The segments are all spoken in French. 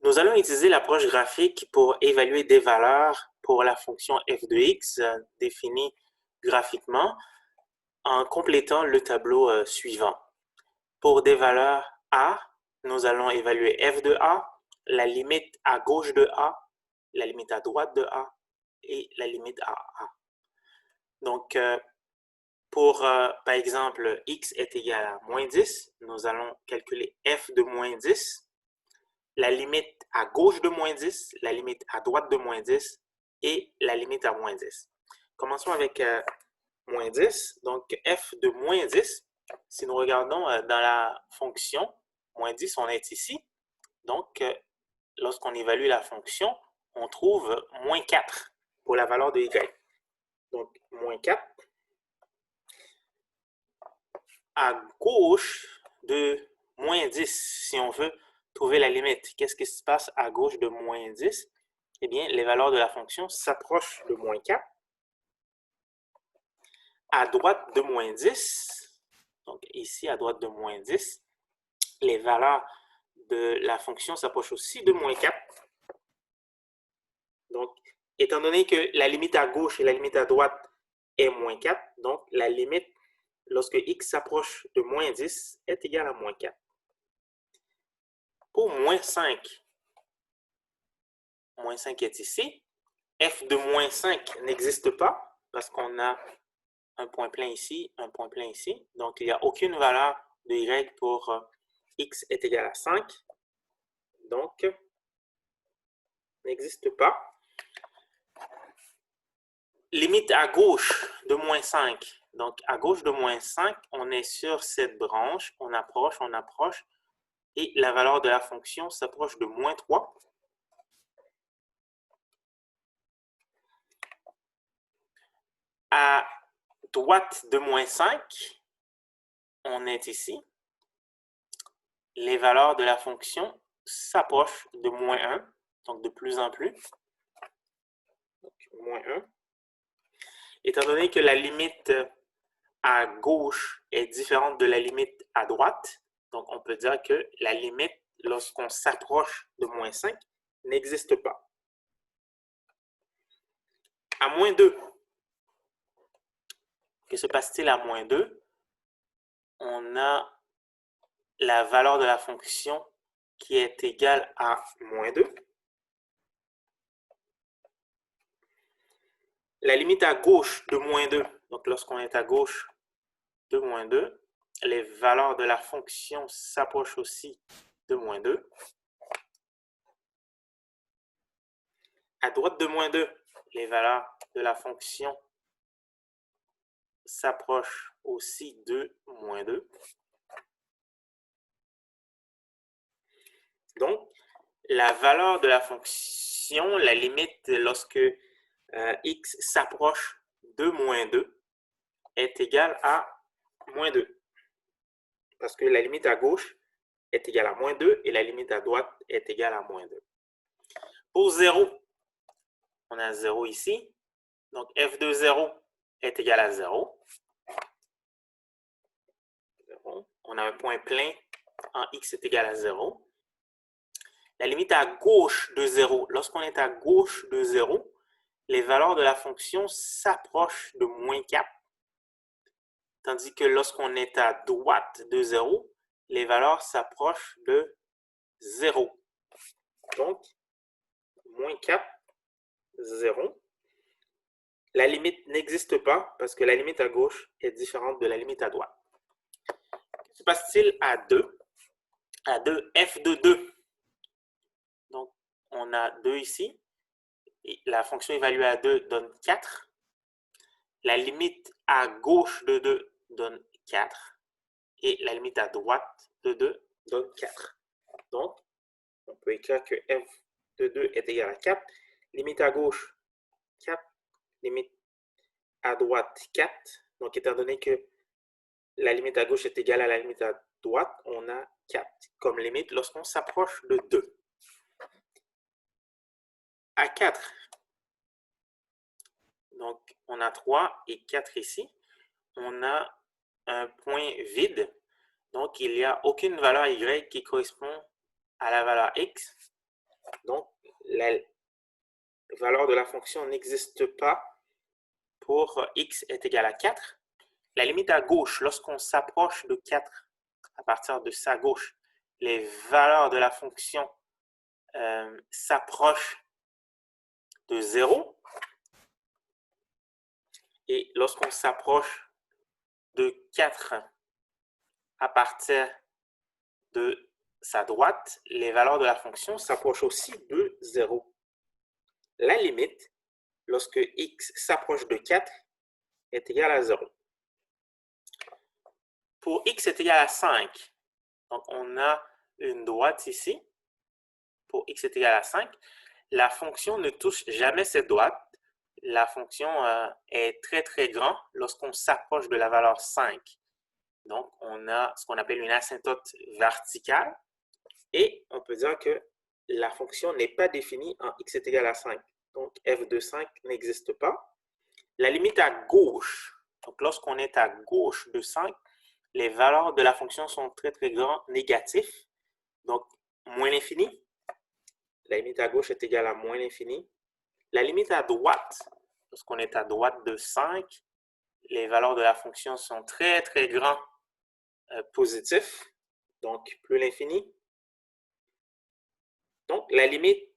Nous allons utiliser l'approche graphique pour évaluer des valeurs pour la fonction f de x définie graphiquement en complétant le tableau suivant. Pour des valeurs a, nous allons évaluer f de a, la limite à gauche de a, la limite à droite de a et la limite à a. Donc, pour, par exemple, x est égal à moins 10, nous allons calculer f de moins 10, la limite à gauche de moins 10, la limite à droite de moins 10 et la limite à moins 10. Commençons avec moins 10. Donc, f de moins 10, si nous regardons dans la fonction, moins 10, on est ici. Donc, lorsqu'on évalue la fonction, on trouve moins 4 pour la valeur de y. Donc, moins 4. À gauche de moins 10, si on veut trouver la limite, qu'est-ce qui se passe à gauche de moins 10? Eh bien, les valeurs de la fonction s'approchent de moins 4. À droite de moins 10, donc ici à droite de moins 10, les valeurs de la fonction s'approchent aussi de moins 4. Donc, étant donné que la limite à gauche et la limite à droite est moins 4, donc la limite lorsque x s'approche de moins 10 est égale à moins 4. Pour moins 5 est ici. F de moins 5 n'existe pas parce qu'on a un point plein ici, un point plein ici. Donc, il n'y a aucune valeur de y pour x est égal à 5. Donc, n'existe pas. Limite à gauche de moins 5. Donc, à gauche de moins 5, on est sur cette branche. On approche. Et la valeur de la fonction s'approche de moins 3. À droite de moins 5, on est ici. Les valeurs de la fonction s'approchent de moins 1, donc de plus en plus. Donc, moins 1. Étant donné que la limite à gauche est différente de la limite à droite, donc on peut dire que la limite, lorsqu'on s'approche de moins 5, n'existe pas. À moins 2, que se passe-t-il à moins 2? On a la valeur de la fonction qui est égale à moins 2. La limite à gauche de moins 2, donc lorsqu'on est à gauche de moins 2, les valeurs de la fonction s'approchent aussi de moins 2. À droite de moins 2, les valeurs de la fonction s'approchent aussi de moins 2. Donc, la valeur de la fonction, la limite lorsque x s'approche de moins 2 est égale à moins 2. Parce que la limite à gauche est égale à moins 2 et la limite à droite est égale à moins 2. Pour 0, on a 0 ici. Donc, f de 0 est égal à 0. On a un point plein en x est égal à 0. La limite à gauche de 0, lorsqu'on est à gauche de 0, les valeurs de la fonction s'approchent de moins 4. Tandis que lorsqu'on est à droite de 0, les valeurs s'approchent de 0. Donc, moins 4, 0. La limite n'existe pas parce que la limite à gauche est différente de la limite à droite. Que se passe-t-il à 2? À 2, f de 2. Donc, on a 2 ici. Et la fonction évaluée à 2 donne 4. La limite à gauche de 2 donne 4. Et la limite à droite de 2 donne 4. Donc, on peut écrire que f de 2 est égal à 4. Limite à gauche, 4. Limite à droite, 4. Donc, étant donné que la limite à gauche est égale à la limite à droite, on a 4 comme limite lorsqu'on s'approche de 2. À 4, donc on a 3 et 4 ici. On a un point vide. Donc, il n'y a aucune valeur y qui correspond à la valeur x. Donc, la valeur de la fonction n'existe pas pour x est égal à 4. La limite à gauche, lorsqu'on s'approche de 4 à partir de sa gauche, les valeurs de la fonction s'approchent de 0. Et lorsqu'on s'approche de 4 à partir de sa droite, les valeurs de la fonction s'approchent aussi de 0. La limite, lorsque x s'approche de 4, est égale à 0. Pour x est égal à 5, donc on a une droite ici. Pour x est égal à 5, la fonction ne touche jamais cette droite. La fonction est très très grande lorsqu'on s'approche de la valeur 5. Donc, on a ce qu'on appelle une asymptote verticale. Et on peut dire que la fonction n'est pas définie en x est égal à 5. Donc, f de 5 n'existe pas. La limite à gauche, donc lorsqu'on est à gauche de 5, les valeurs de la fonction sont très très grands négatifs. Donc, moins l'infini. La limite à gauche est égale à moins l'infini. La limite à droite, lorsqu'on est à droite de 5, les valeurs de la fonction sont très très grands positifs. Donc, plus l'infini. Donc, la limite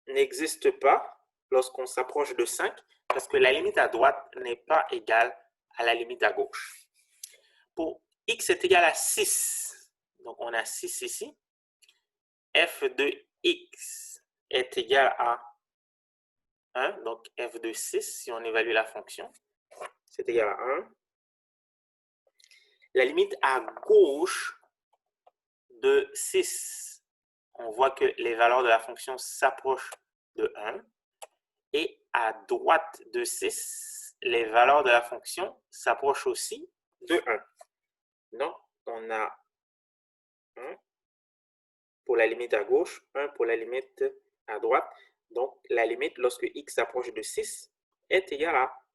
n'existe pas lorsqu'on s'approche de 5 parce que la limite à droite n'est pas égale à la limite à gauche. Pour x est égal à 6, donc on a 6 ici, f de x est égal à 1, donc f de 6, si on évalue la fonction, c'est égal à 1. La limite à gauche de 6, on voit que les valeurs de la fonction s'approchent de 1. Et à droite de 6, les valeurs de la fonction s'approchent aussi de 1. Donc, on a 1 pour la limite à gauche, 1 pour la limite à droite. Donc, la limite lorsque x s'approche de 6 est égale à